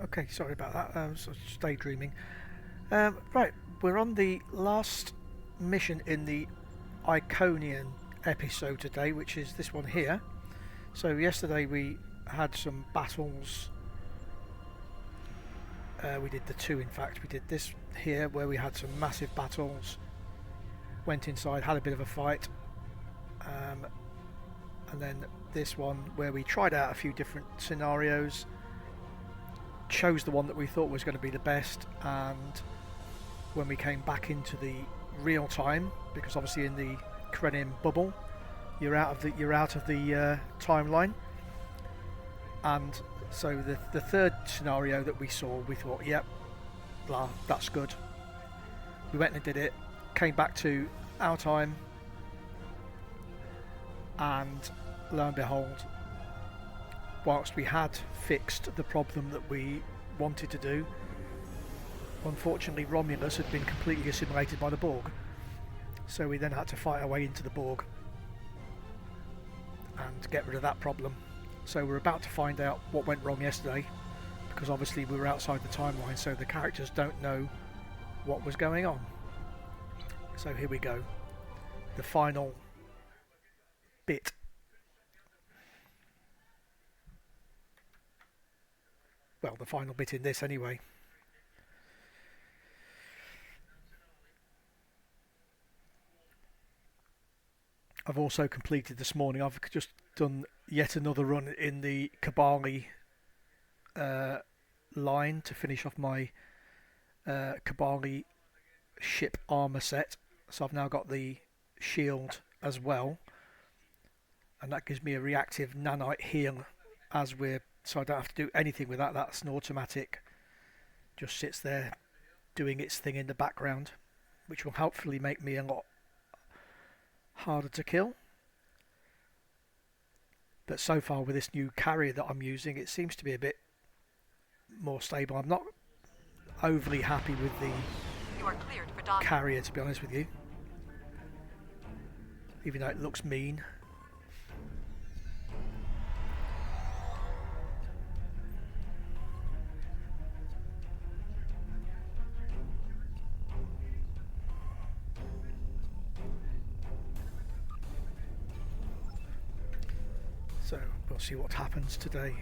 Okay, sorry about that. I was just daydreaming. Right, we're on the last mission in the Iconian episode today, which is this one here. So yesterday we had some battles. We did the two, in fact. We did this here where we had some massive battles. Went inside, had a bit of a fight. And then this one where we tried out a few different scenarios. Chose the one that we thought was going to be the best, and when we came back into the real time, because obviously in the Krenim bubble you're out of the timeline, and so the third scenario that we saw, we thought, yep, blah, that's good. We went and did it, came back to our time, and lo and behold, whilst we had fixed the problem that we wanted to do, unfortunately Romulus had been completely assimilated by the Borg. So we then had to fight our way into the Borg and get rid of that problem. So we're about to find out what went wrong yesterday, because obviously we were outside the timeline, so the characters don't know what was going on. So here we go. The final bit. Well, the final bit in this anyway. I've also completed this morning, I've just done yet another run in the Kabali line to finish off my Kabali ship armour set. So I've now got the shield as well, and that gives me a reactive nanite heal as we're, so I don't have to do anything with that. That's an automatic, just sits there doing its thing in the background, which will hopefully make me a lot harder to kill. But so far with this new carrier that I'm using, it seems to be a bit more stable. I'm not overly happy with the carrier, to be honest with you, even though it looks mean. So we'll see what happens today.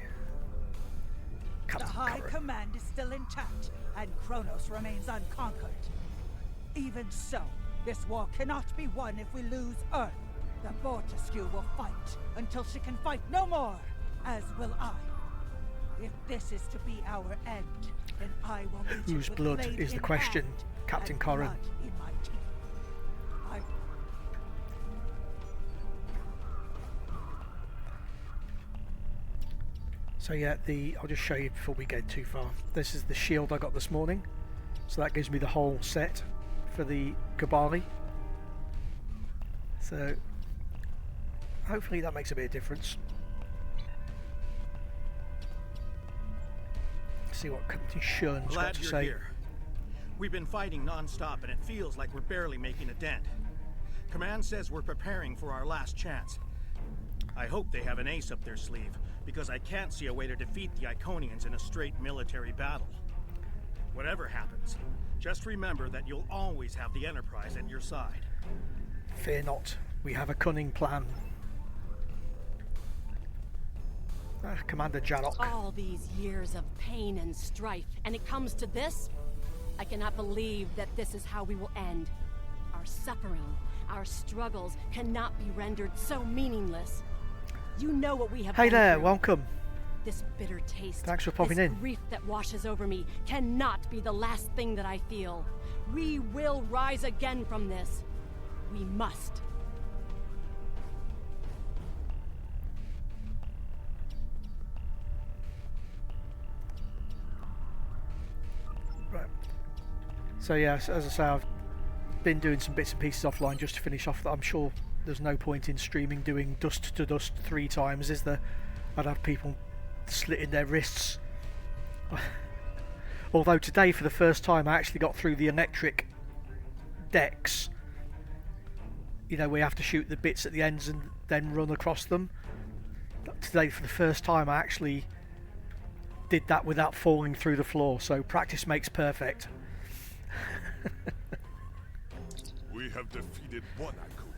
The High Command is still intact, and Kronos remains unconquered. Even so, this war cannot be won if we lose Earth. The Bortesque will fight until she can fight no more, as will I. If this is to be our end, then I will meet Whose blood is the question, Captain Corrin? So yeah, I'll just show you before we get too far. This is the shield I got this morning. So that gives me the whole set for the Kabali. So hopefully that makes a bit of difference. Let's see what Captain Shern's got to say. Here. We've been fighting non-stop and it feels like we're barely making a dent. Command says we're preparing for our last chance. I hope they have an ace up their sleeve, because I can't see a way to defeat the Iconians in a straight military battle. Whatever happens, just remember that you'll always have the Enterprise at your side. Fear not, we have a cunning plan. Commander Jarok. All these years of pain and strife, and it comes to this? I cannot believe that this is how we will end. Our suffering, our struggles cannot be rendered so meaningless. You know what we have. Hey there, through. welcome. This bitter taste, Thanks for popping this in. grief that washes over me cannot be the last thing that I feel. We will rise again from this. We must. Right. So yeah, as I say, I've been doing some bits and pieces offline just to finish off that. I'm sure there's no point in streaming doing dust to dust 3 times, is there? I'd have people slitting their wrists. Although today, for the first time, I actually got through the electric decks. You know, we have to shoot the bits at the ends and then run across them. Today, for the first time, I actually did that without falling through the floor, so practice makes perfect. We have defeated one Iconian,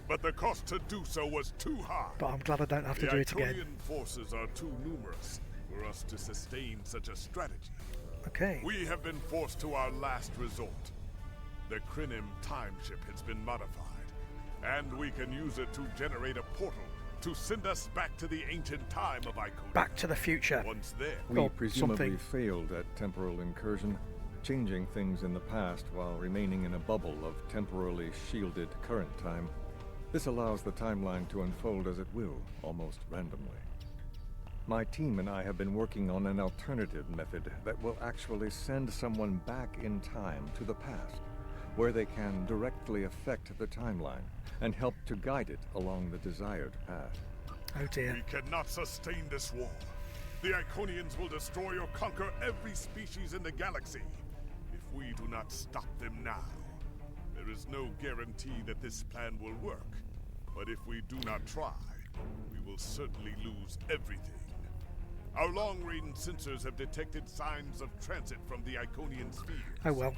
but the cost to do so was too high. But I'm glad I don't have to do it again. The Iconian forces are too numerous for us to sustain such a strategy. Okay. We have been forced to our last resort. The Krenim time ship has been modified, and we can use it to generate a portal to send us back to the ancient time of Iconia. Back to the future. Once there, We presumably failed at temporal incursion, changing things in the past while remaining in a bubble of temporally shielded current time. This allows the timeline to unfold as it will, almost randomly. My team and I have been working on an alternative method that will actually send someone back in time to the past, where they can directly affect the timeline and help to guide it along the desired path. Oh dear. we cannot sustain this war. The Iconians will destroy or conquer every species in the galaxy if we do not stop them now. There is no guarantee that this plan will work, but if we do not try, we will certainly lose everything. Our long-range sensors have detected signs of transit from the Iconian spheres. Oh well.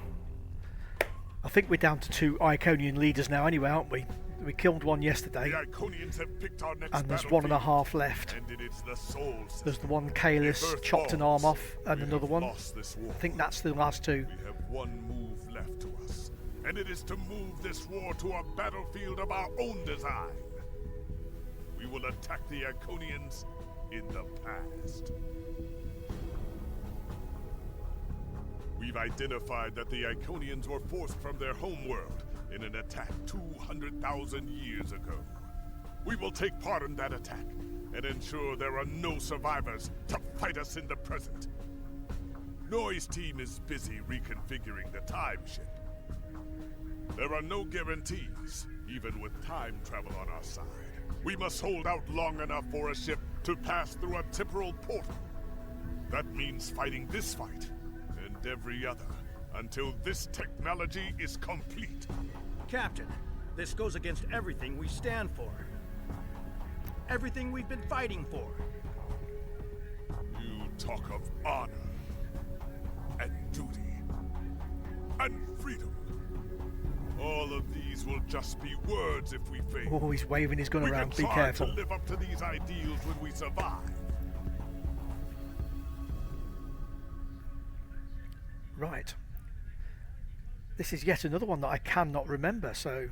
I think we're down to 2 Iconian leaders now anyway, aren't we? We killed one yesterday. The Iconians have picked our next and there's battlefield, 1.5 left. And it is the Soul System. There's the one Kalis If chopped an falls, arm off, and we another have one. lost this war. I think that's the last 2. We have one move left to us, and it is to move this war to a battlefield of our own design. We will attack the Iconians in the past. We've identified that the Iconians were forced from their homeworld in an attack 200,000 years ago. We will take part in that attack and ensure there are no survivors to fight us in the present. Noy's team is busy reconfiguring the time ship. There are no guarantees, even with time travel on our side. We must hold out long enough for a ship to pass through a temporal portal. That means fighting this fight and every other until this technology is complete. Captain, this goes against everything we stand for. Everything we've been fighting for. You talk of honor and duty and freedom. All of these will just be words if we fail. Oh, he's waving his gun We around. can Be try careful. to live up to these ideals when we survive. Right. This is yet another one that I cannot remember, so...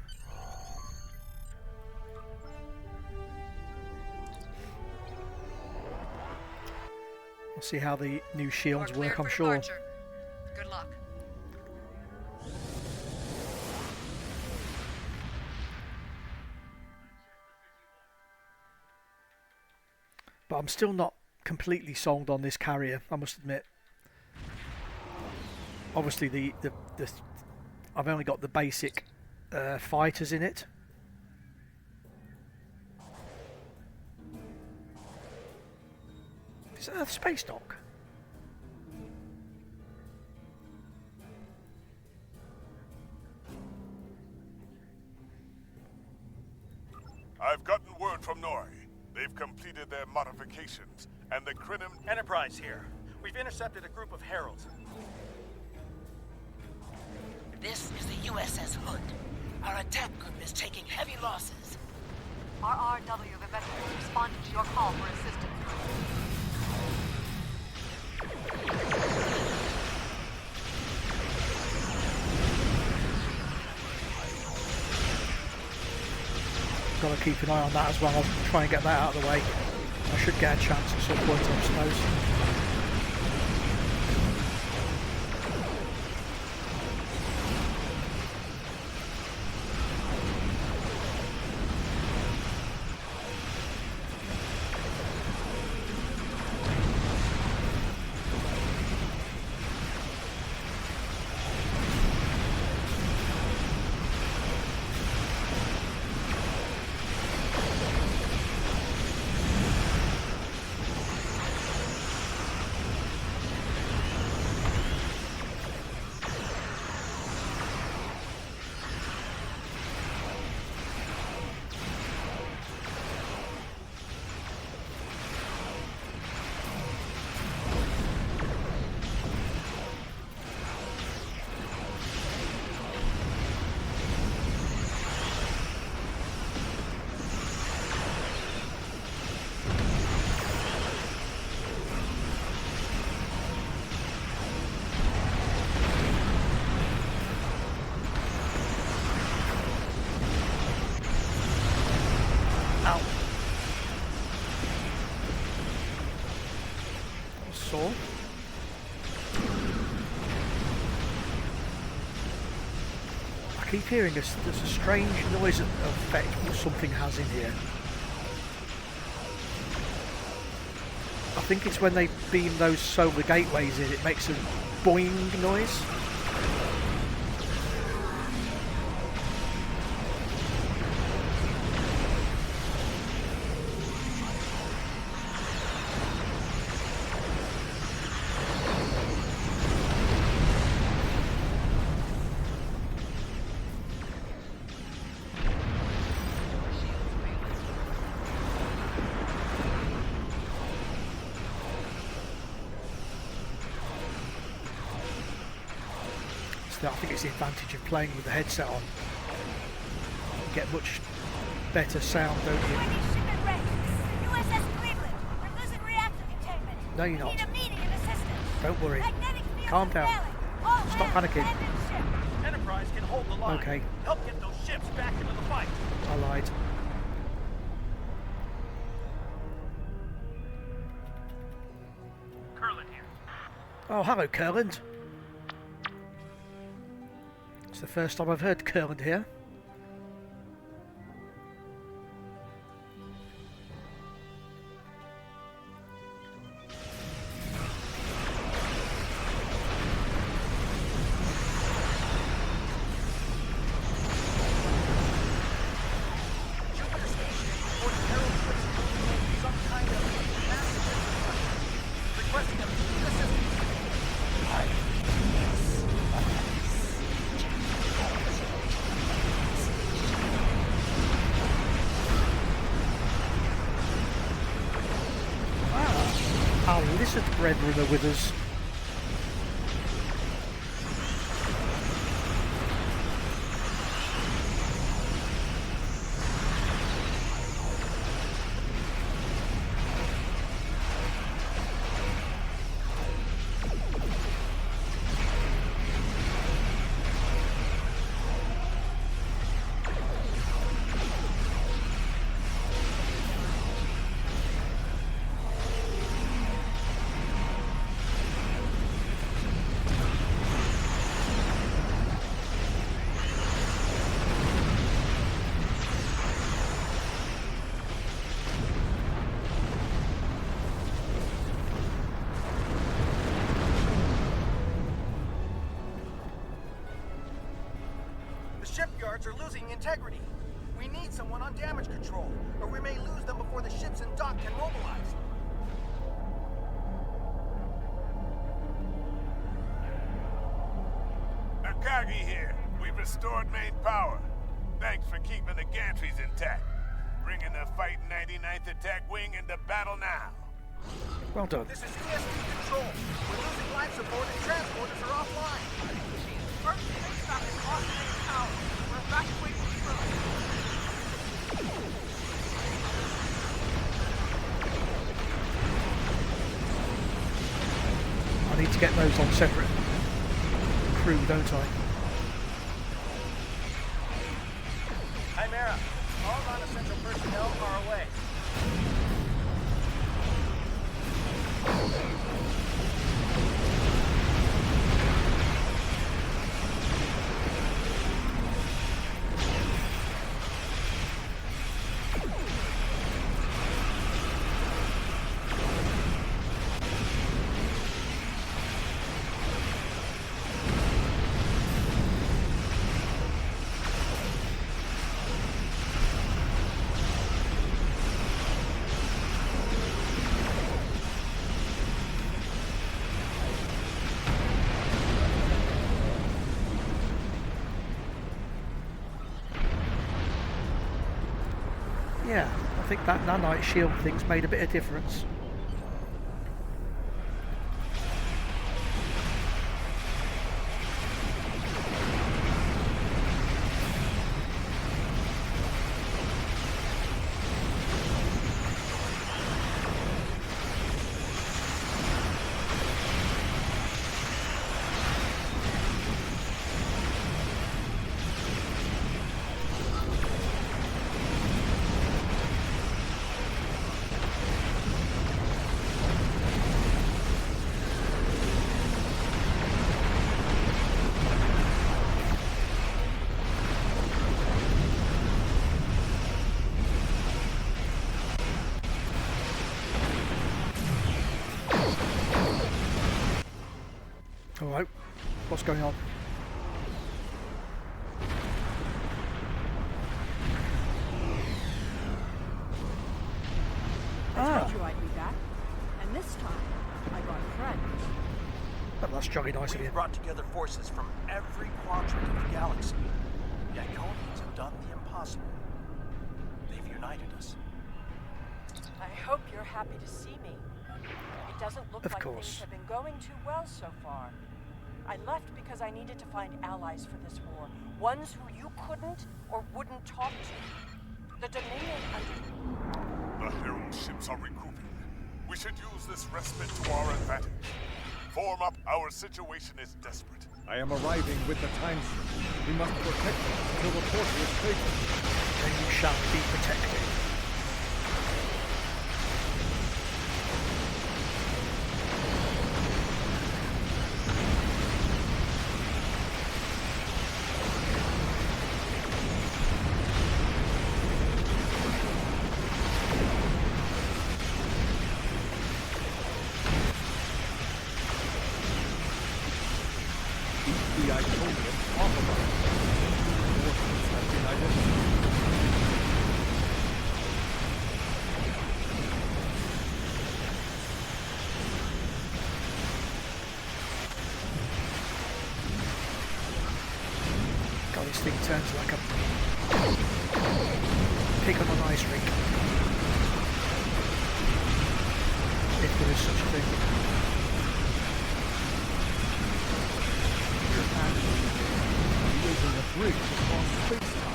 We'll see how the new shields work, I'm sure. Good luck. But I'm still not completely sold on this carrier, I must admit. Obviously, the I've only got the basic fighters in it. Is that a space dock? I've gotten word from Noy. They've completed their modifications, and the Krenim... Enterprise here. We've intercepted a group of Heralds. This is the USS Hood. Our attack group is taking heavy losses. RRW have eventually responded to your call for assistance. Got to keep an eye on that as well. I'll try and get that out of the way. I should get a chance at some point, I suppose. I keep hearing there's a strange noise effect that something has in here. I think it's when they beam those solar gateways in, it makes a boing noise. I think it's the advantage of playing with the headset on. You get much better sound, don't you? USS Cleveland. We're losing reactor containment. No, you're not. Need immediate assistance. Don't worry. Magnetic field Calm is down. failing. All Stop hands panicking. abandon ship. Enterprise can hold the line. Okay. Help get those ships back into the fight. I lied. Curlin here. Oh, hello, Kurland. It's the first time I've heard Kurland here. Our lizard brethren are with us. Shipyards are losing integrity. We need someone on damage control, or we may lose them before the ships in dock can mobilize. Nakagi here. We've restored main power. Thanks for keeping the gantries intact. Bringing the fighting 99th Attack Wing into battle now. Well done. This is ESP control. We're losing life support and transporters are offline. First pit stop is off main power. We're evacuating the facility. I need to get those on separate crew, don't I? Chimera, all non-essential personnel are away. Yeah, I think that nanite shield thing's made a bit of difference. Alright, what's going on? I told you I'd be back, and this time I brought friends. Oh, that's jolly nice of you. We've brought together forces from every quadrant of the galaxy. The Iconians have done the impossible. They've united us. I hope you're happy to see me. It doesn't look like things have been going too well so far. I left because I needed to find allies for this war. Ones who you couldn't or wouldn't talk to. The Dominion The Herald ships are regrouping. We should use this respite to our advantage. Form up, our situation is desperate. I am arriving with the time ship. We must protect them until the portal is taken. Then you shall be protected. The Iconians off of us. Forces have been identified. God, this thing turns like a pig on an ice rink. If there is such a thing. Creating a bridge across space-time.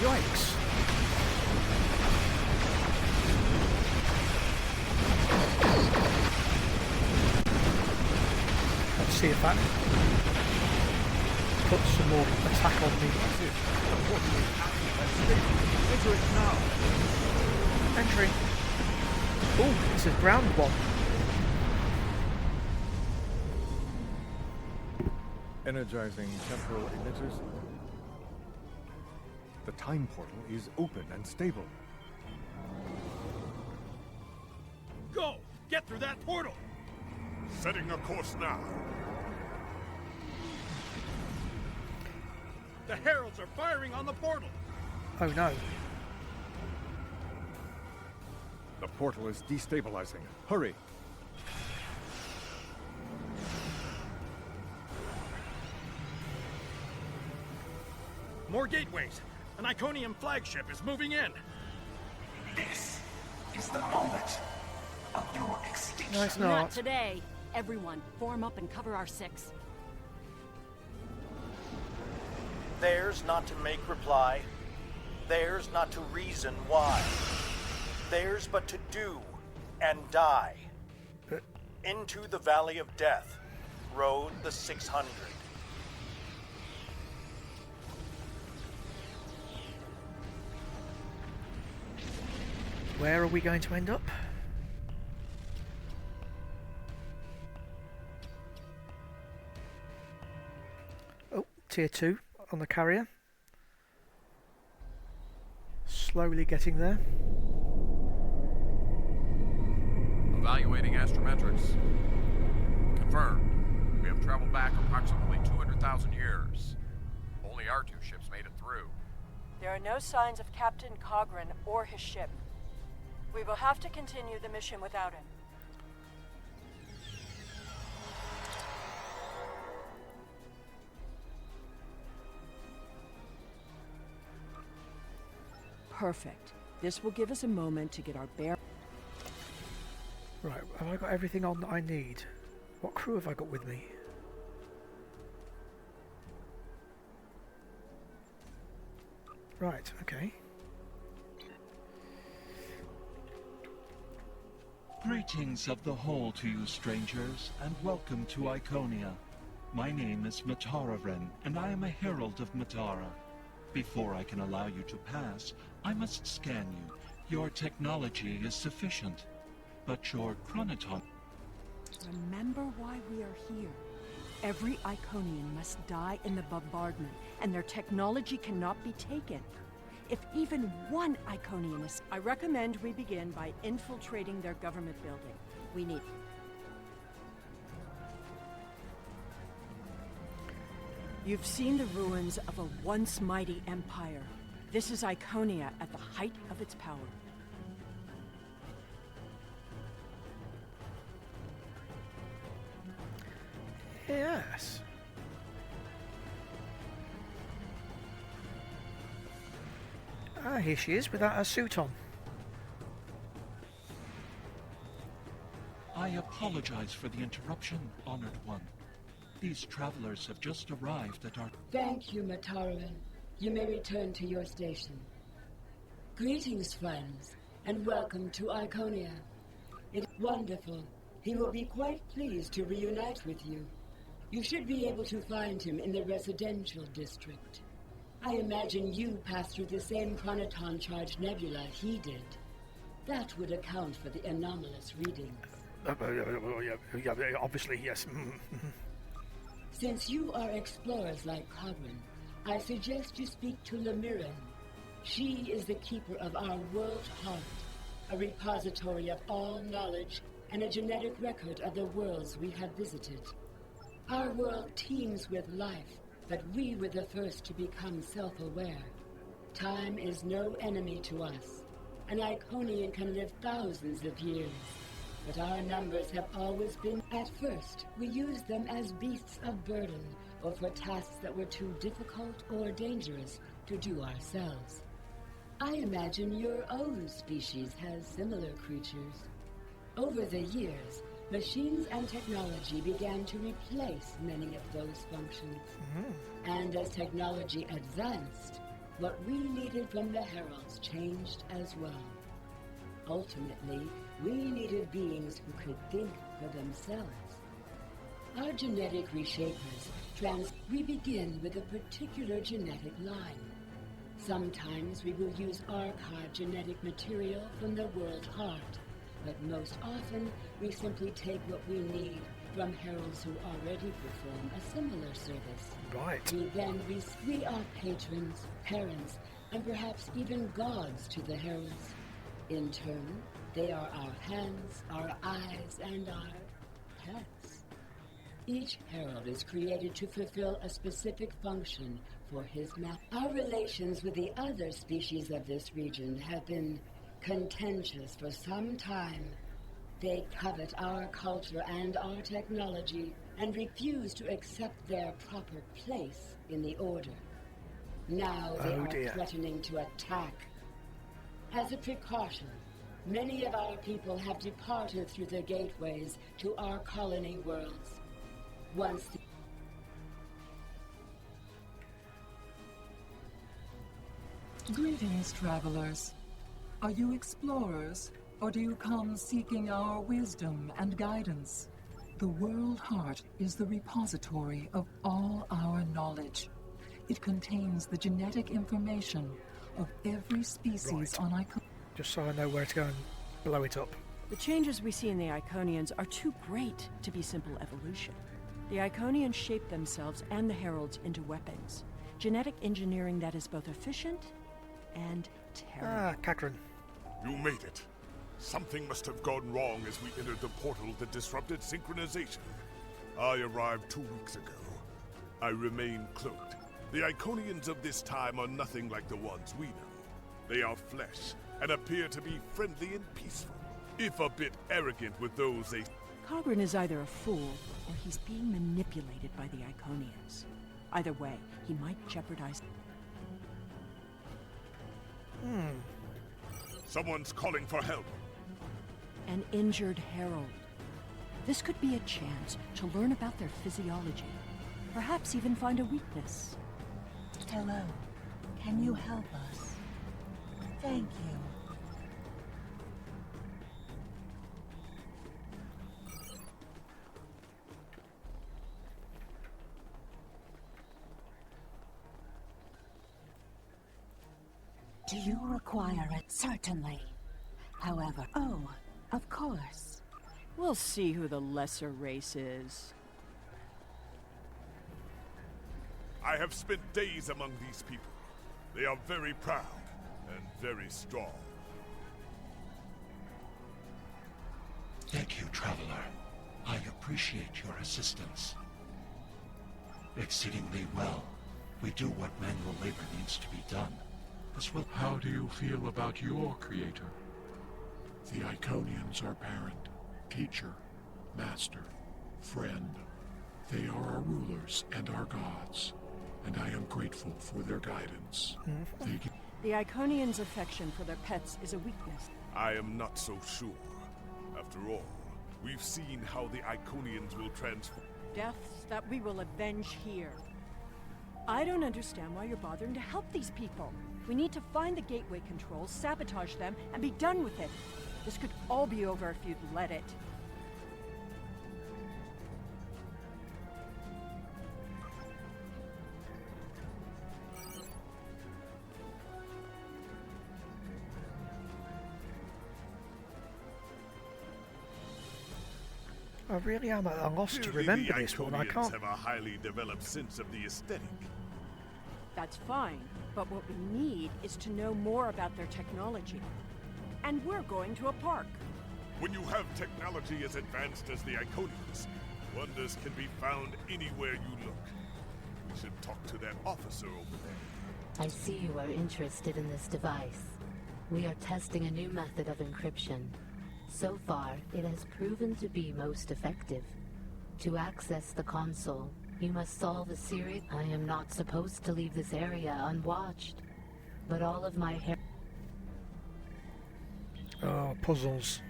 Yikes. Let's see if that puts some more attack on me. Enter it now. Entry. Oh, this is ground one. Energizing temporal emitters. The time portal is open and stable. Go! Get through that portal! Setting a course now. The Heralds are firing on the portal! Oh no. The portal is destabilizing. Hurry! More gateways! An Iconian flagship is moving in! This is the moment of your extinction. No, it's Not not. today. Everyone, form up and cover our six. Theirs not to make reply. Theirs not to reason why. Theirs but to do and die. Into the Valley of Death rode the 600. Where are we going to end up? Oh, tier 2 on the carrier. Slowly getting there. Evaluating astrometrics. Confirmed. We have traveled back approximately 200,000 years. Only our two ships made it through. There are no signs of Captain Cogran or his ship. We will have to continue the mission without him. Perfect. This will give us a moment to get our bear. Right, have I got everything on that I need? What crew have I got with me? Right, okay. Greetings of the whole to you, strangers, and welcome to Iconia. My name is Matara-Ren, and I am a Herald of Matara. Before I can allow you to pass, I must scan you. Your technology is sufficient, but your chronoton... Remember why we are here. Every Iconian must die in the bombardment, and their technology cannot be taken. If even one Iconian is... I recommend we begin by infiltrating their government building. We need... You've seen the ruins of a once mighty empire. This is Iconia at the height of its power. Yes. Ah, here she is without her suit on. I apologize for the interruption, Honored One. These travelers have just arrived at our... Thank you, Matara-Ren. You may return to your station. Greetings, friends, and welcome to Iconia. It's wonderful. He will be quite pleased to reunite with you. You should be able to find him in the residential district. I imagine you passed through the same chronoton-charged nebula he did. That would account for the anomalous readings. Obviously, yes. Since you are explorers like Cogran, I suggest you speak to Lemiren. She is the keeper of our world heart, a repository of all knowledge and a genetic record of the worlds we have visited. Our world teems with life, but we were the first to become self-aware. Time is no enemy to us. An Iconian can live thousands of years, but our numbers have always been... At first, we used them as beasts of burden, or for tasks that were too difficult or dangerous to do ourselves. I imagine your own species has similar creatures. Over the years, machines and technology began to replace many of those functions. And as technology advanced, what we needed from the Heralds changed as well. Ultimately, we needed beings who could think for themselves. Our genetic reshapers we begin with a particular genetic line. Sometimes we will use archived genetic material from the world heart, but most often we simply take what we need from heralds who already perform a similar service. Right. We are patrons, parents, and perhaps even gods to the heralds. In turn, they are our hands, our eyes, and our pets. Each herald is created to fulfill a specific function for his Our relations with the other species of this region have been contentious for some time. They covet our culture and our technology and refuse to accept their proper place in the Order. Now they are threatening to attack. As a precaution, many of our people have departed through the gateways to our colony worlds. Once Greetings, travelers. Are you explorers, or do you come seeking our wisdom and guidance? The World Heart is the repository of all our knowledge. It contains the genetic information of every species on Iconia. Just so I know where to go and blow it up. The changes we see in the Iconians are too great to be simple evolution. The Iconians shape themselves and the Heralds into weapons. Genetic engineering that is both efficient and terrible. Ah, Cagran. You made it. Something must have gone wrong as we entered the portal that disrupted synchronization. I arrived 2 weeks ago. I remain cloaked. The Iconians of this time are nothing like the ones we know. They are flesh and appear to be friendly and peaceful, if a bit arrogant with those they... Cogran is either a fool or he's being manipulated by the Iconians. Either way, he might jeopardize... Someone's calling for help. An injured herald. This could be a chance to learn about their physiology. Perhaps even find a weakness. Hello. Can you help us? Thank you. Do you require it? Certainly. However, oh, of course. We'll see who the lesser race is. I have spent days among these people. They are very proud and very strong. Thank you, Traveler. I appreciate your assistance. Exceedingly well. We do what manual labor needs to be done. This will... How do you feel about your creator? The Iconians are parent, teacher, master, friend. They are our rulers and our gods, and I am grateful for their guidance. The Iconians' affection for their pets is a weakness. I am not so sure. After all, we've seen how the Iconians will transform. Deaths that we will avenge here. I don't understand why you're bothering to help these people. We need to find the gateway controls, sabotage them, and be done with it. This could all be over if you'd let it. I really am at a loss to remember this one. I can't. Have a highly developed sense of the aesthetic. That's fine, but what we need is to know more about their technology. And we're going to a park. When you have technology as advanced as the Iconians, wonders can be found anywhere you look. We should talk to that officer over there. I see you are interested in this device. We are testing a new method of encryption. So far, it has proven to be most effective. To access the console, you must solve a series. I am not supposed to leave this area unwatched, but all of my hair... Oh, puzzles.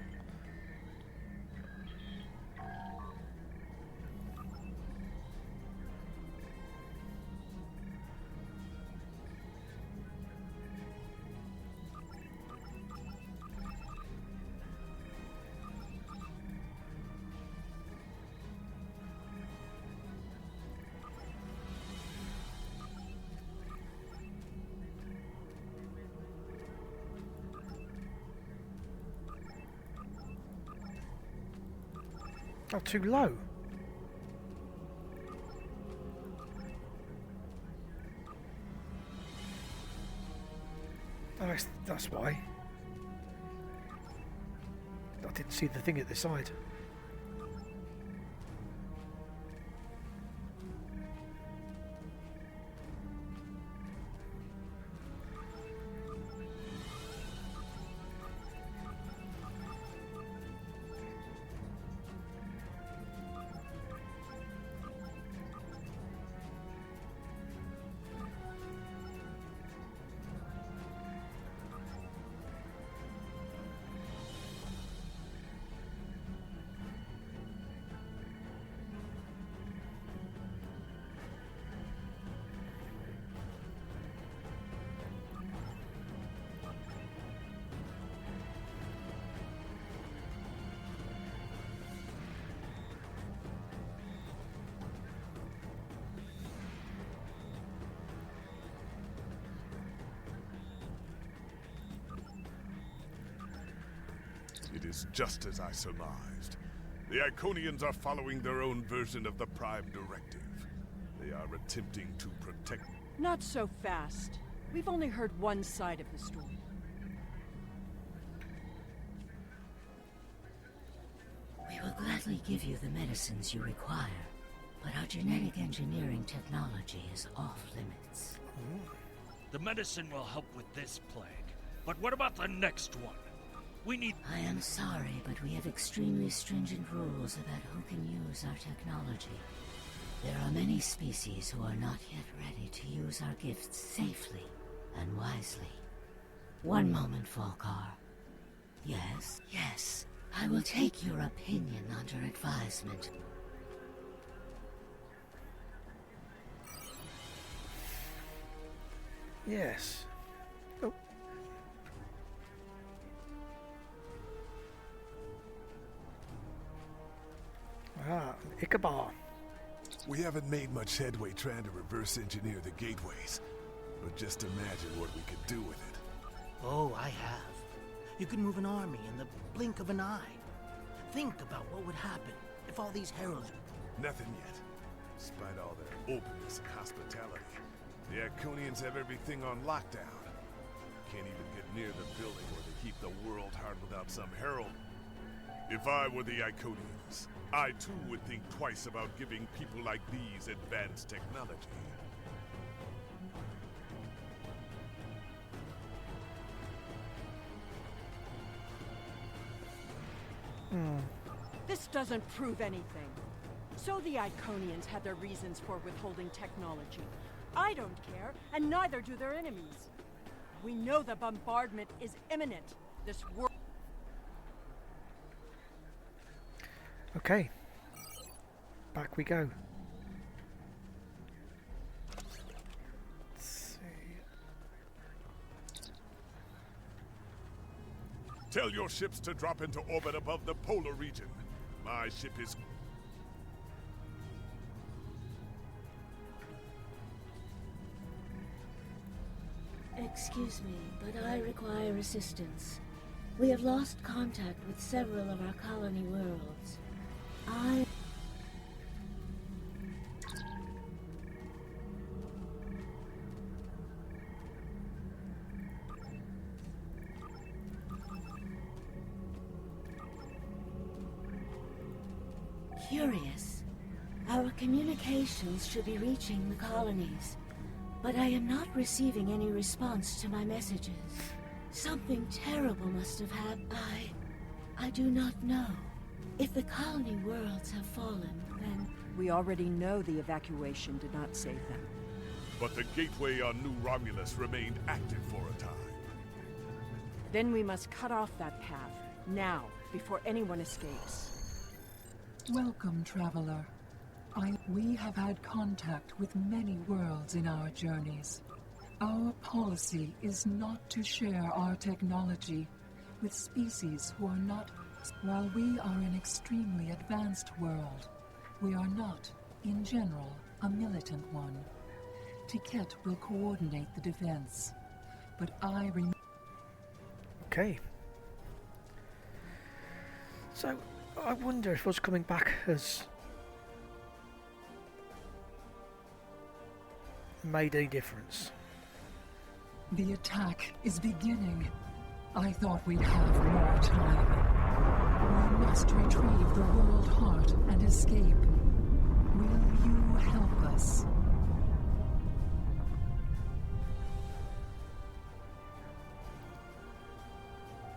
Not too low. Oh, that's why. I didn't see the thing at the side. It is just as I surmised. The Iconians are following their own version of the Prime Directive. They are attempting to protect... Not so fast. We've only heard one side of the story. We will gladly give you the medicines you require, but our genetic engineering technology is off limits. The medicine will help with this plague, but what about the next one? We need... I am sorry, but we have extremely stringent rules about who can use our technology. There are many species who are not yet ready to use our gifts safely and wisely. One moment, Volkar. Yes, yes, I will take your opinion under advisement. Yes. Oh. Ah, Ichabod. We haven't made much headway trying to reverse engineer the gateways, but just imagine what we could do with it. Oh, I have. You could move an army in the blink of an eye. Think about what would happen if all these heralds... Nothing yet. Despite all their openness and hospitality, the Iconians have everything on lockdown. Can't even get near the building where they keep the world heart without some herald. If I were the Iconians, I too would think twice about giving people like these advanced technology. This doesn't prove anything. So the Iconians had their reasons for withholding technology. I don't care, and neither do their enemies. We know the bombardment is imminent. This world... Okay. Back we go. Let's see. Tell your ships to drop into orbit above the polar region. My ship is... Excuse me, but I require assistance. We have lost contact with several of our colony worlds. Curious. Our communications should be reaching the colonies, but I am not receiving any response to my messages. Something terrible must have happened. I do not know. If the colony worlds have fallen, then... We already know the evacuation did not save them. But the gateway on New Romulus remained active for a time. Then we must cut off that path, now, before anyone escapes. Welcome, traveler. We have had contact with many worlds in our journeys. Our policy is not to share our technology with species who are not... While we are an extremely advanced world, we are not, in general, a militant one. Tiket will coordinate the defense, but I remain... Okay. So, I wonder if us coming back has made any difference. The attack is beginning. I thought we'd have more time. We must retrieve the world heart and escape. Will you help us?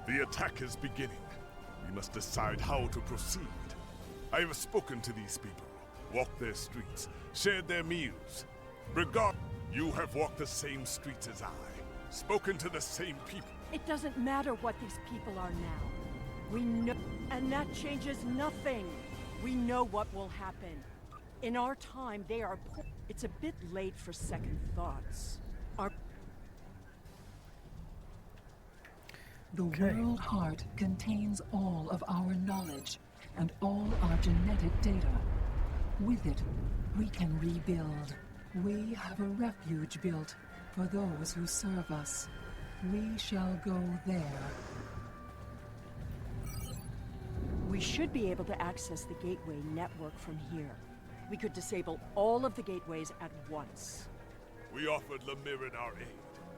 The attack is beginning. We must decide how to proceed. I have spoken to these people, walked their streets, shared their meals. You have walked the same streets as I, spoken to the same people. It doesn't matter what these people are now. We know, and that changes nothing. We know what will happen. In our time, they are poor. It's a bit late for second thoughts. The world heart contains all of our knowledge and all our genetic data. With it, we can rebuild. We have a refuge built for those who serve us. We shall go there. We should be able to access the gateway network from here. We could disable all of the gateways at once. We offered Lemirin our aid.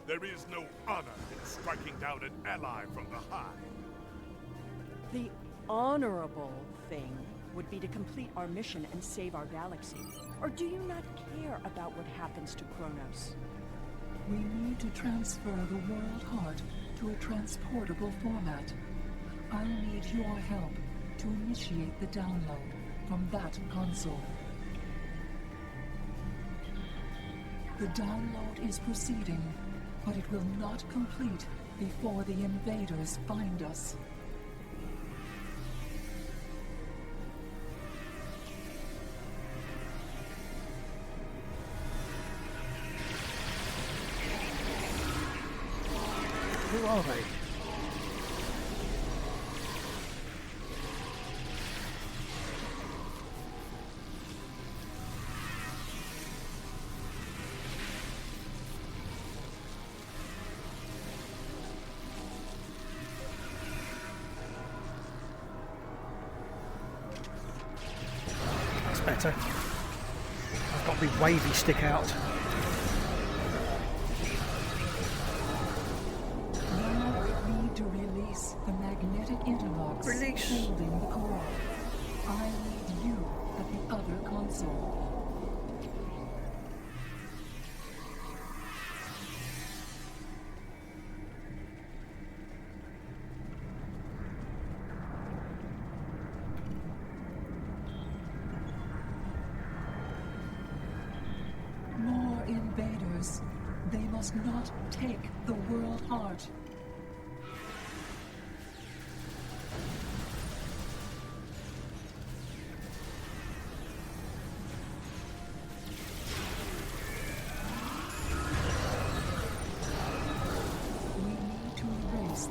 There is no honor in striking down an ally from the high. The honorable thing would be to complete our mission and save our galaxy. Or do you not care about what happens to Kronos? We need to transfer the world heart to a transportable format. I'll need your help to initiate the download from that console. The download is proceeding, but it will not complete before the invaders find us. Who are they? That's better. I've got my wavy stick out. The magnetic interlocks holding the core. I need you at the other console. More invaders. They must not take the world heart.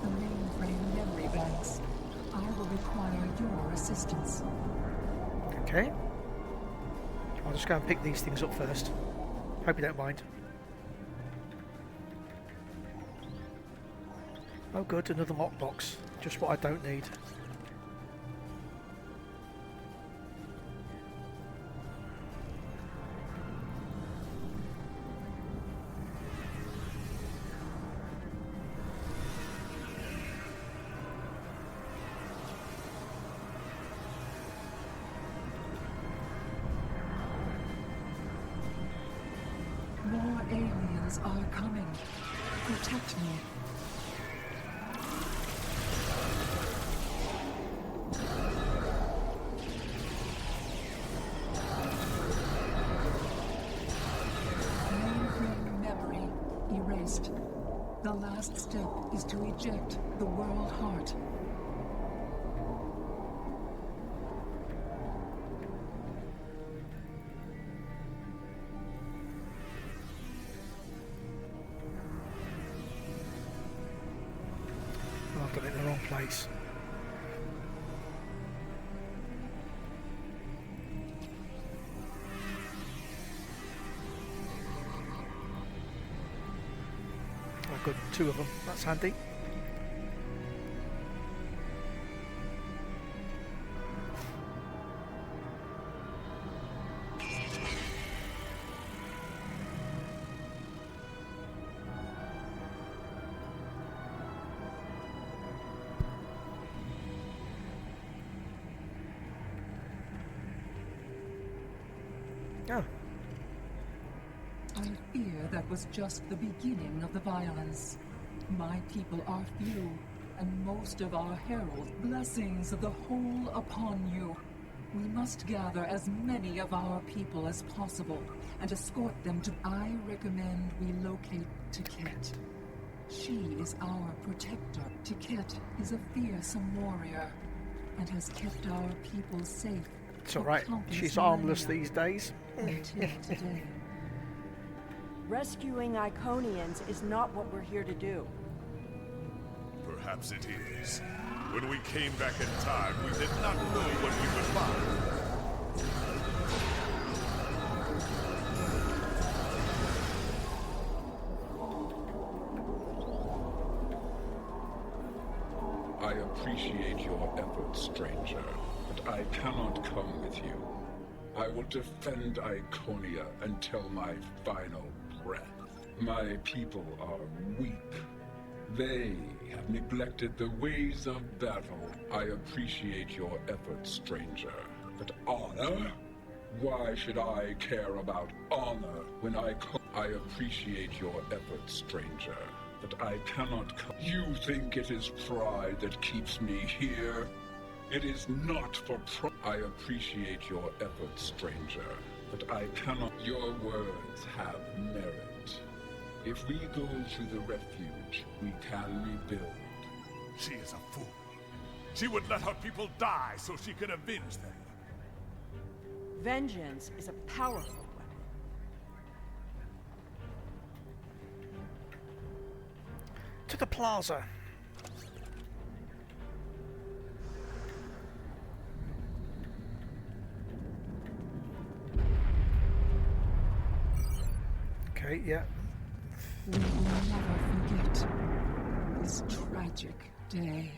The mainframe memory banks. I will require your assistance. Okay. I'll just go and pick these things up first. Hope you don't mind. Oh good, another lockbox. Just what I don't need. More aliens are coming. Protect me. Mainframe memory erased. The last step is to eject the world heart. I've done it in the wrong place. Oh good, two of them. That's handy. Oh. I fear that was just the beginning of the violence. My people are few, and most of our heralds. Blessings of the whole upon you. We must gather as many of our people as possible and escort them to... I recommend we locate Tiket. She is our protector. Tiket is a fearsome warrior and has kept our people safe. It's alright, she's harmless these days. Until today. Rescuing Iconians is not what we're here to do. Perhaps it is. When we came back in time, we did not know what we would find. I appreciate your efforts, stranger, but I cannot come with you. I will defend Iconia until my final breath. My people are weak. They have neglected the ways of battle. I appreciate your efforts, stranger, but honor? Why should I care about honor when I appreciate your efforts, stranger, but I cannot come. You think it is pride that keeps me here? It is not for pride. I appreciate your efforts, stranger, but I cannot. Your words have merit. If we go to the refuge, we can rebuild. She is a fool. She would let her people die so she could avenge them. Vengeance is a powerful weapon. to the plaza. Okay, yeah. We will never forget this tragic day.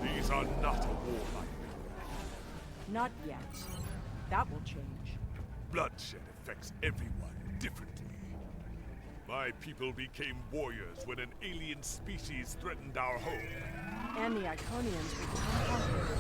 These are not a warlike. Not yet. That will change. Bloodshed affects everyone differently. My people became warriors when an alien species threatened our home. And the Iconians become conquerors.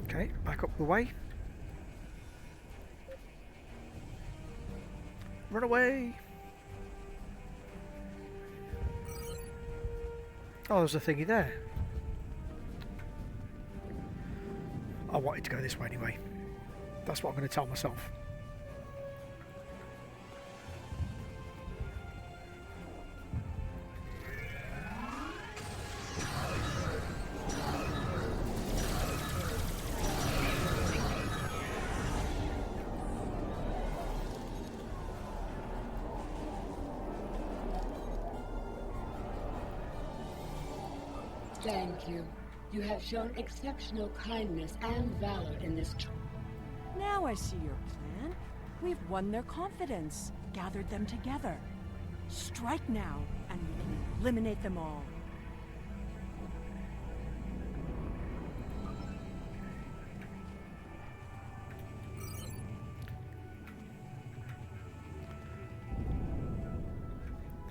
Okay, back up the way. Run away! Oh, there's a thingy there. I wanted to go this way anyway. That's what I'm going to tell myself. Thank you. You have shown exceptional kindness and valor in this trial. Now I see your plan. We've won their confidence, gathered them together. Strike now, and we can eliminate them all.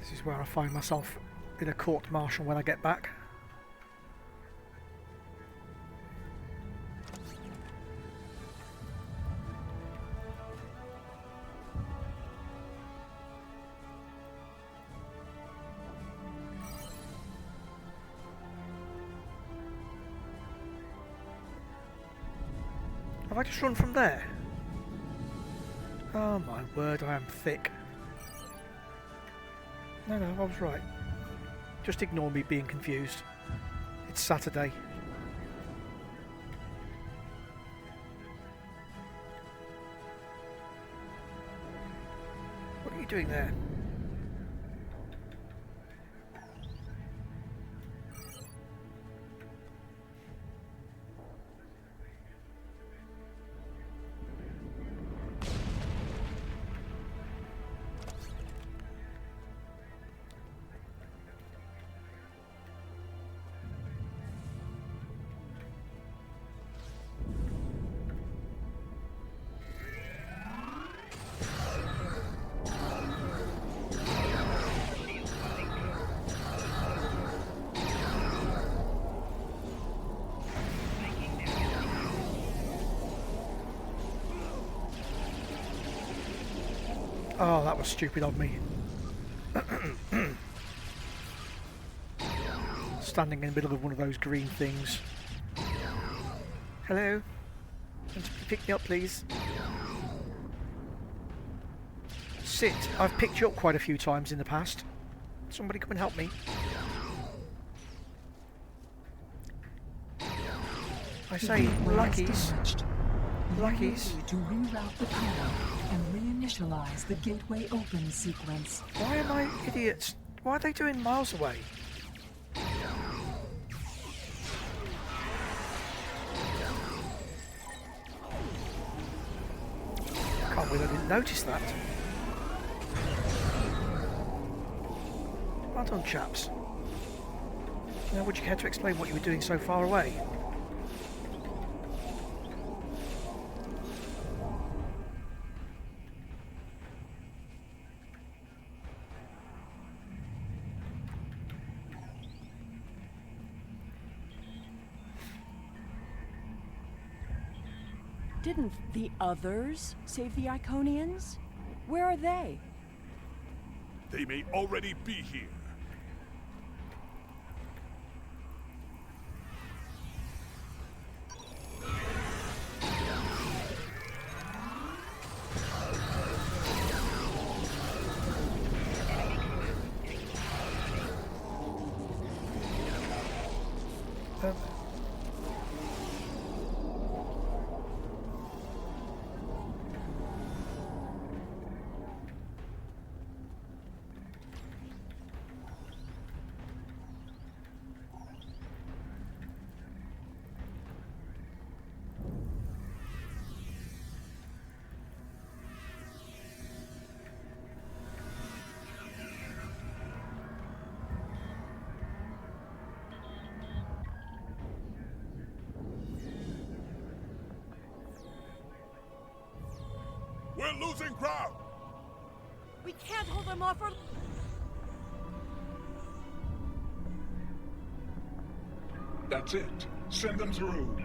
This is where I find myself in a court-martial when I get back. Have I just run from there? Oh my word, I am thick. No, I was right. Just ignore me being confused. It's Saturday. What are you doing there? Oh, that was stupid of me. Standing in the middle of one of those green things. Hello? Can you pick me up, please? Sit. I've picked you up quite a few times in the past. Somebody come and help me. I say, luckies. Luckies. To reroute the power and reinitialize the gateway open sequence. Why am I idiots? Why are they doing miles away? with, I didn't notice that. Well done, chaps. Now, would you care to explain what you were doing so far away? Didn't the others save the Iconians? Where are they? They may already be here. We're losing ground! We can't hold them off for... That's it. Send them through.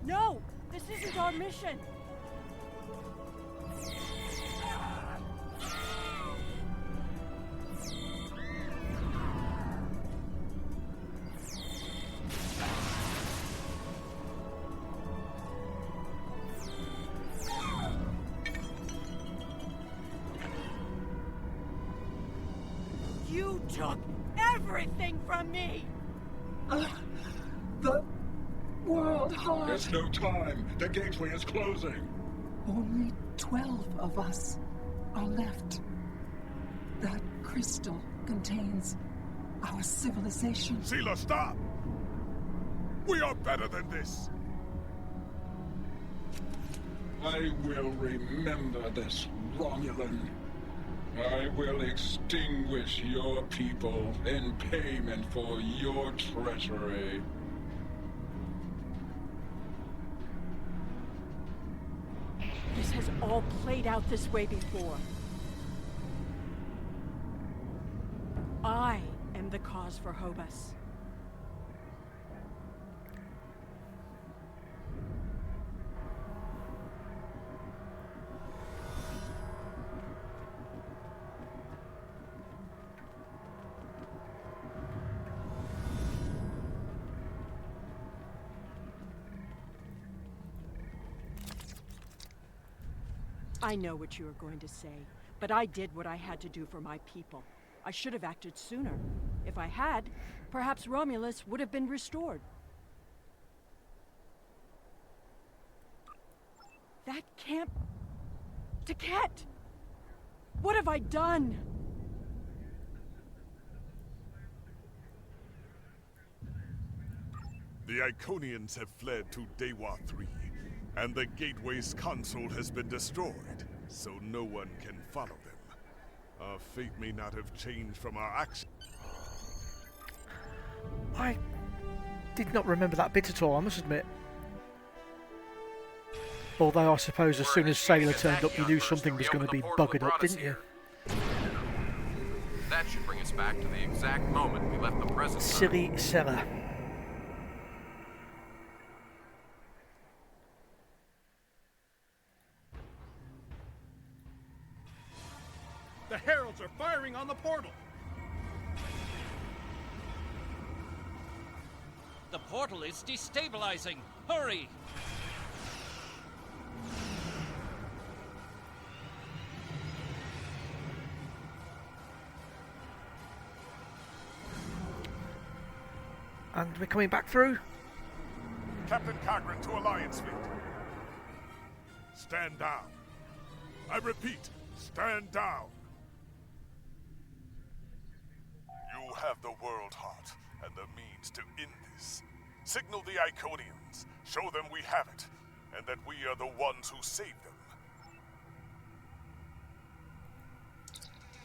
No! This isn't our mission! You took everything from me! The World Heart. There's no time. The gateway is closing. Only 12 of us are left. That crystal contains our civilization. Sela, stop! We are better than this! I will remember this, Romulan. I will extinguish your people in payment for your treachery. This has all played out this way before. I am the cause for Hobus. I know what you are going to say, but I did what I had to do for my people. I should have acted sooner. If I had, perhaps Romulus would have been restored. That camp... Taket! What have I done? The Iconians have fled to Dewa 3, and the Gateway's console has been destroyed, so no one can follow them. Our fate may not have changed from our actions. I did not remember that bit at all, I must admit. Although I suppose as soon as Sela turned up, you knew something was going to be buggered up, didn't you? That should bring us back to the exact moment we left the present. Silly Sela. The Heralds are firing on the portal! The portal is destabilizing! Hurry! And we're coming back through? Captain Cochran to Alliance Fleet. Stand down. I repeat, stand down. You have the World Heart and the means to end this. Signal the Iconians. Show them we have it, and that we are the ones who saved them.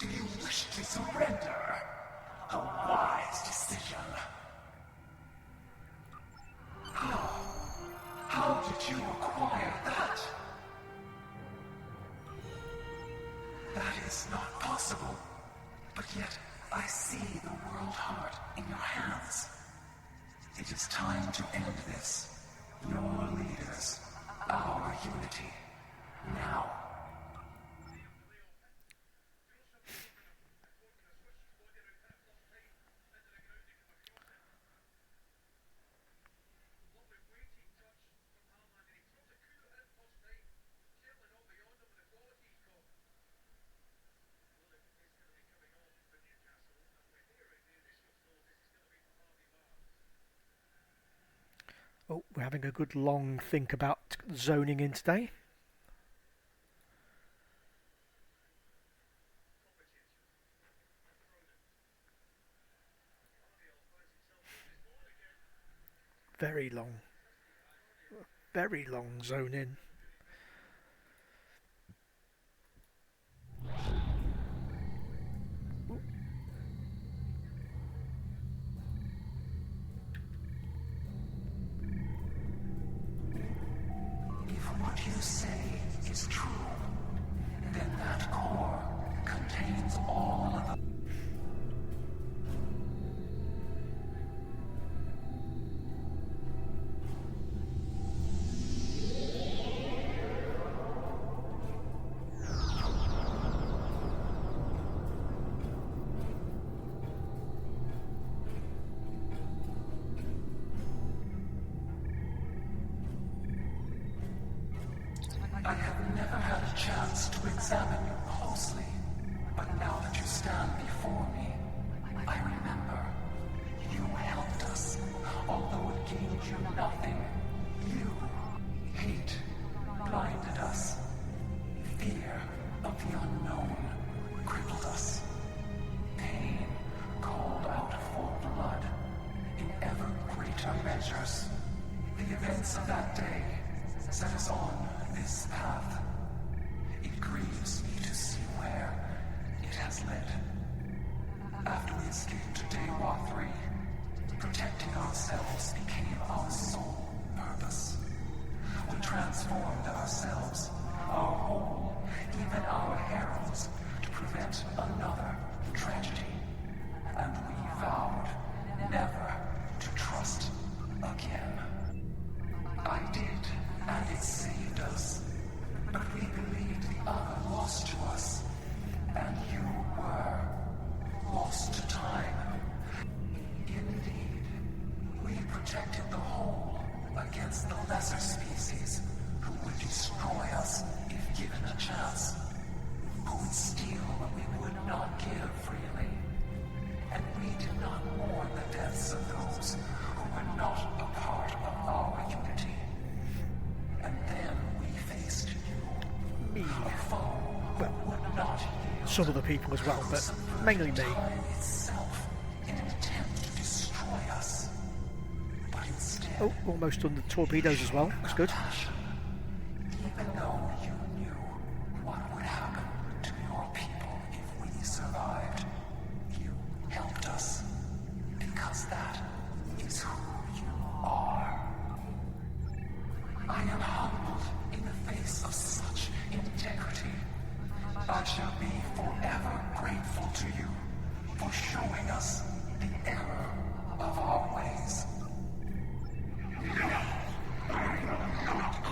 Do you wish to surrender? A wise decision. How did you acquire that? That is not possible. But yet, I see the world heart in your hands. It is time to end this. Your leaders, our unity. Now. Oh, we're having a good long think about zoning in today. Very long zone in. What you say is true, then that core contains all of the... I have never had a chance to examine you closely, but now that you stand before me, I remember. You helped us, although it gained you nothing. You, hate, blinded us. Fear of the unknown crippled us. Pain called out for blood in ever greater measures. The events of that day set us on this path. It grieves me to see where it has led. After we escaped to Dewa 3, protecting ourselves became our sole purpose. We transformed ourselves, our whole, even our heralds, to prevent another tragedy. And we vowed never to trust again. I did, and it saved us. But we believed the other lost to us, and you were lost to time. Indeed, we protected the whole against the lesser species who would destroy us if given a chance, who would steal what we would not give freely. And we did not mourn the deaths of those who were not a part of our unity. And then we faced you, Me. a foe who would not yield. Some of the people as well, but mainly me. Time itself in an attempt to destroy us. But instead, Oh, almost under torpedoes as well. That's good. even though you knew what would happen to your people if we survived, you helped us, because that is who you are. I am humbled in the face of such integrity. I shall be forever grateful to you for showing us the error of our ways. I will not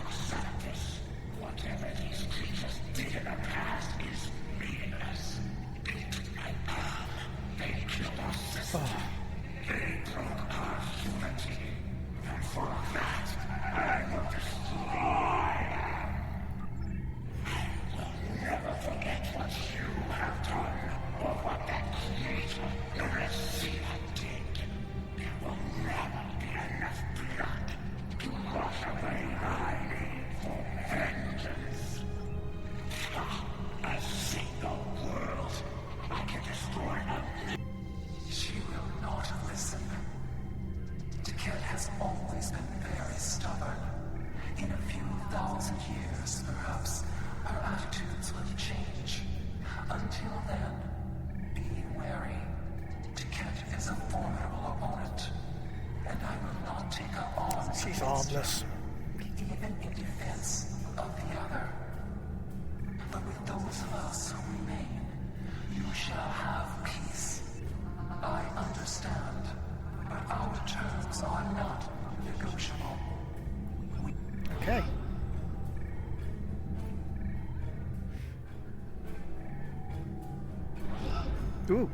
Ooh.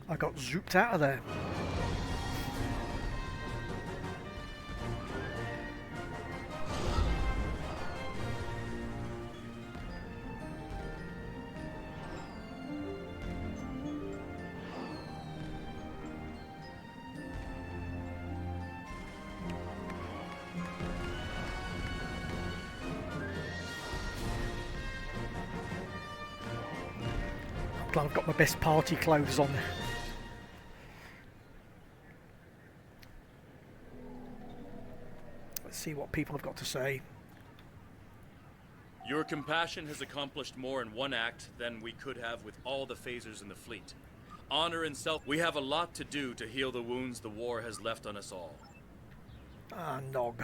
I got zooped out of there. Glad I've got my best party clothes on. Let's see what people have got to say. Your compassion has accomplished more in one act than we could have with all the phasers in the fleet. Honor and self, we have a lot to do to heal the wounds the war has left on us all. Ah, nog.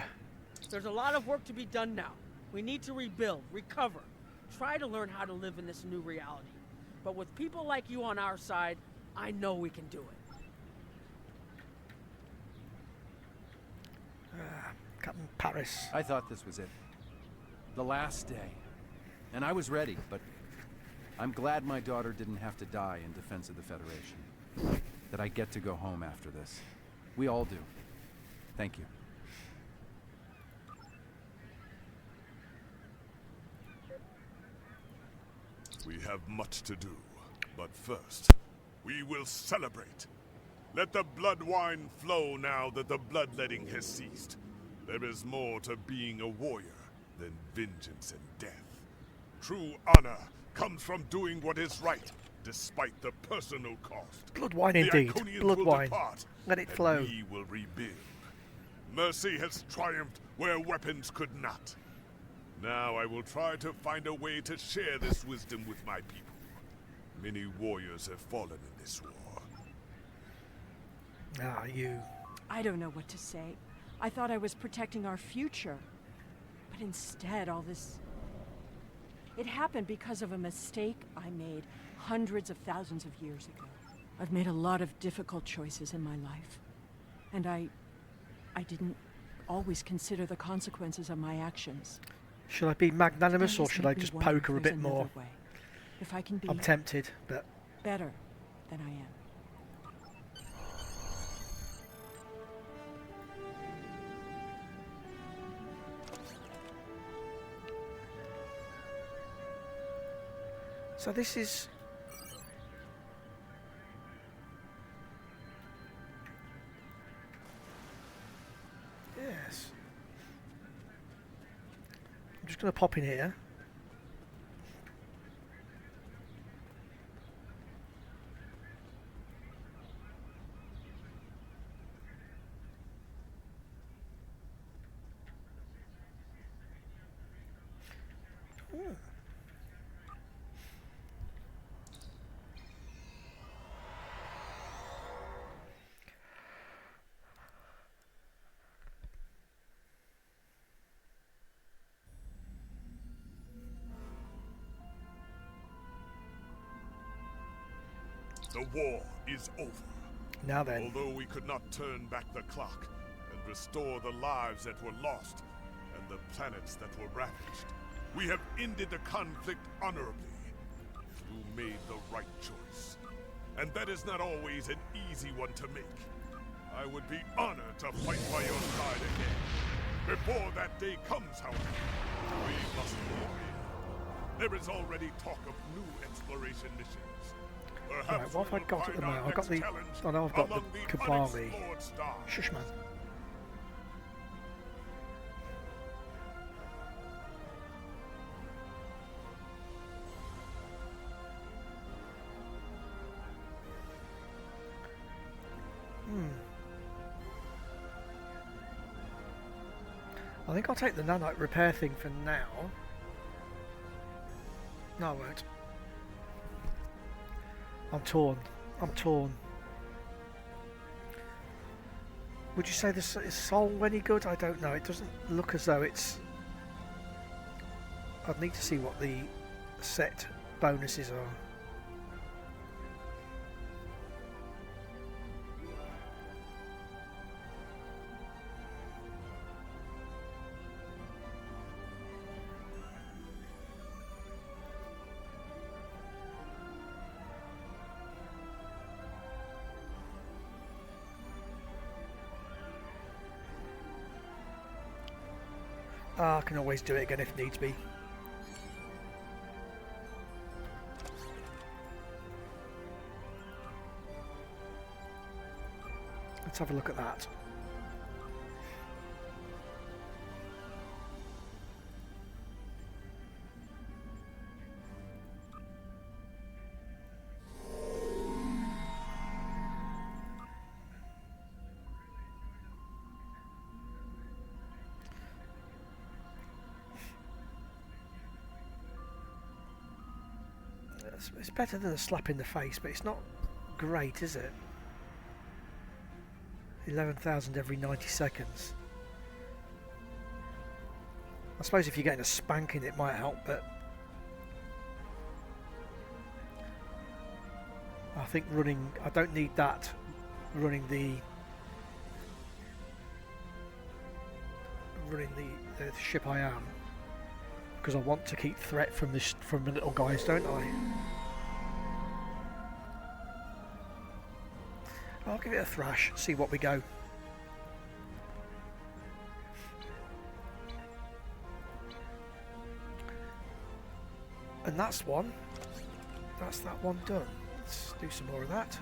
There's a lot of work to be done now. We need to rebuild, recover, try to learn how to live in this new reality. But with people like you on our side, I know we can do it. Captain Paris. I thought this was it. The last day. And I was ready, but I'm glad my daughter didn't have to die in defense of the Federation. That I get to go home after this. We all do. Thank you. We have much to do, but first, we will celebrate. Let the blood wine flow now that the bloodletting has ceased. There is more to being a warrior than vengeance and death. True honor comes from doing what is right, despite the personal cost. Blood wine the indeed. Iconians Blood will wine. Depart, Let it flow. We will rebuild. Mercy has triumphed where weapons could not. Now I will try to find a way to share this wisdom with my people. Many warriors have fallen in this war. Ah, you. I don't know what to say. I thought I was protecting our future. But instead, all this... It happened because of a mistake I made hundreds of thousands of years ago. I've made a lot of difficult choices in my life. And I didn't always consider the consequences of my actions. Should I be magnanimous or should I just poke her a bit more? Way. If I can be I'm tempted, but... better than I am. So this is... Yes. I'm just going to pop in here. The war is over. Now then. Although we could not turn back the clock and restore the lives that were lost and the planets that were ravaged, we have ended the conflict honorably. You made the right choice. And that is not always an easy one to make. I would be honored to fight by your side again. Before that day comes, however, we must be real. There is already talk of new exploration missions. Right, what have I got at the moment? I've got the... I know I've got the Cavalry. Shush, man. I think I'll take the nanite repair thing for now. No, I won't. I'm torn. I'm torn. Would you say this is soul any good? I don't know. It doesn't look as though it's... I'd need to see what the set bonuses are. I can always do it again if needs be. Let's have a look at that. It's better than a slap in the face, but it's not great, is it? 11,000 every 90 seconds. I suppose if you're getting a spanking it might help, but I think I don't need that running the ship I am, because I want to keep threat from the little guys, don't I? I'll give it a thrash, see what we go. And that's one. That's that one done. Let's do some more of that.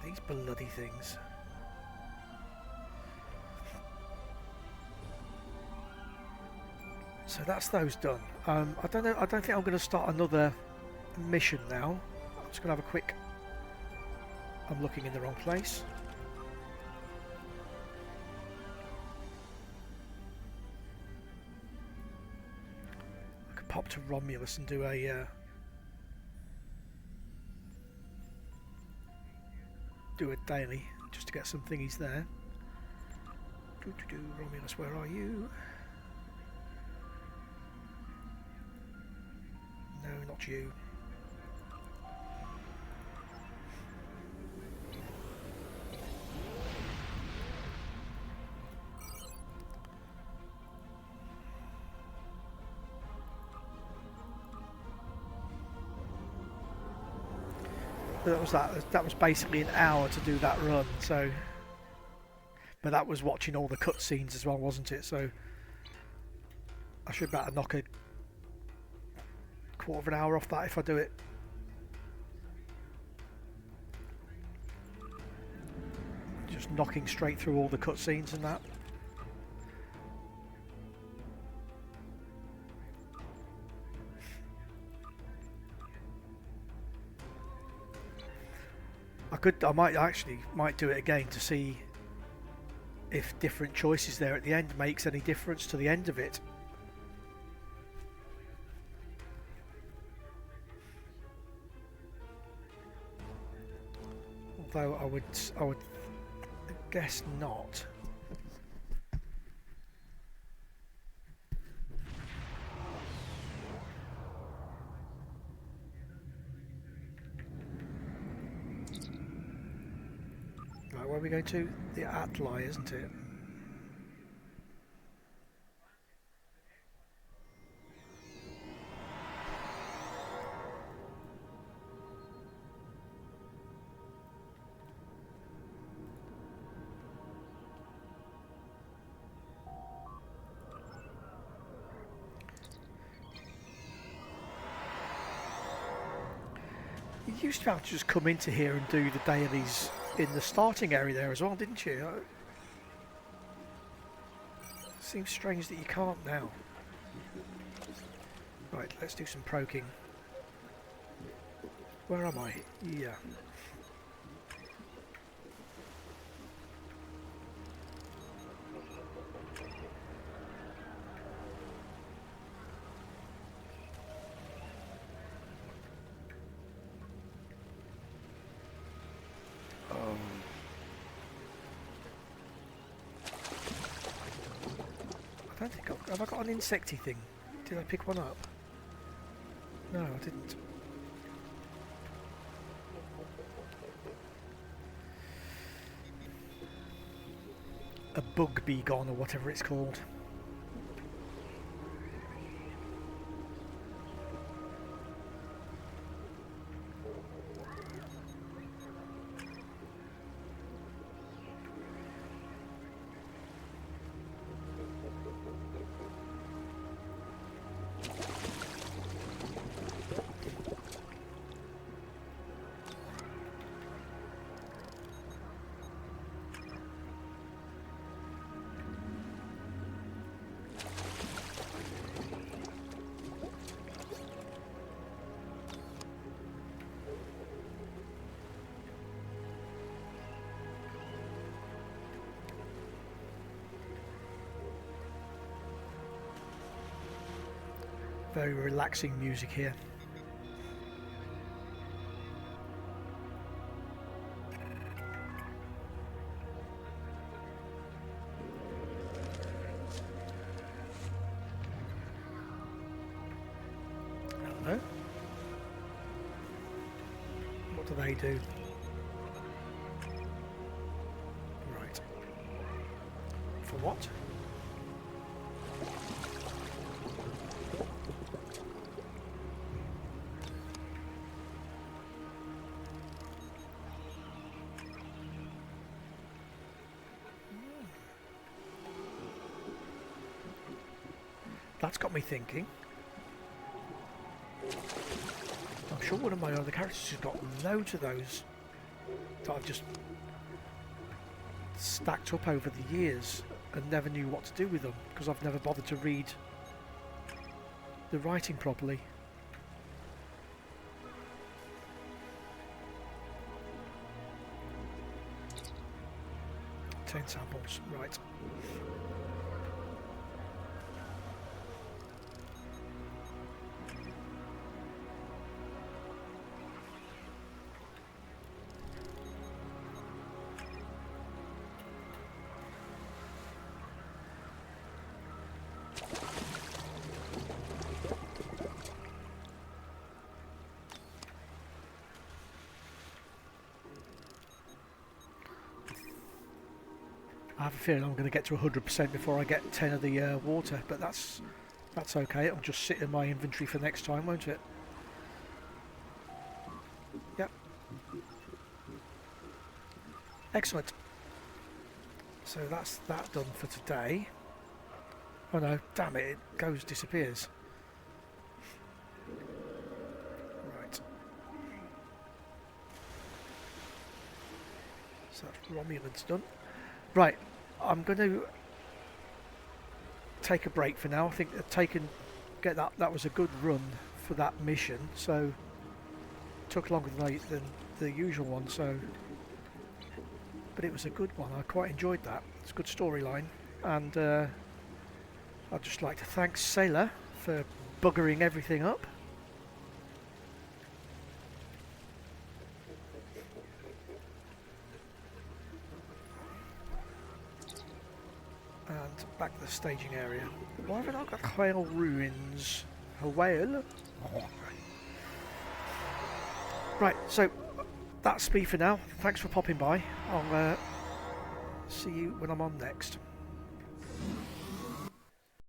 These bloody things. So that's those done. I don't know. I don't think I'm going to start another mission now. I'm just going to have a quick. I'm looking in the wrong place. I could pop to Romulus and do a daily just to get some thingies there. Romulus, where are you? No, not you. That was basically an hour to do that run, so but that was watching all the cutscenes as well, wasn't it? So I should better knock a quarter of an hour off that if I do it. Just knocking straight through all the cutscenes and that. I might do it again to see if different choices there at the end makes any difference to the end of it. Although I would guess not. Right, where are we going to? The Atli, isn't it? You used to be able to just come into here and do the dailies in the starting area there as well, didn't you? Seems strange that you can't now. Right, let's do some proking. Where am I? Yeah. I don't think have I got an insecty thing? Did I pick one up? No, I didn't. A bug be gone or whatever it's called. Very relaxing music here. Hello. What do they do? Right. For what? That's got me thinking. I'm sure one of my other characters has got loads of those that I've just stacked up over the years and never knew what to do with them because I've never bothered to read the writing properly. Ten samples, right. I have a feeling I'm going to get to 100% before I get 10 of the water, but that's okay. It'll just sit in my inventory for next time, won't it? Yep. Excellent. So that's that done for today. Oh no, damn it, it disappears. Right. So Romulan's done. Right, I'm going to take a break for now. I think that was a good run for that mission, so it took longer than the usual one, but it was a good one. I quite enjoyed that. It's a good storyline, and I'd just like to thank Sela for buggering everything up. And back to the staging area. Why haven't I got Whale Ruins? A whale? Oh. Right, so that's me for now. Thanks for popping by. I'll see you when I'm on next.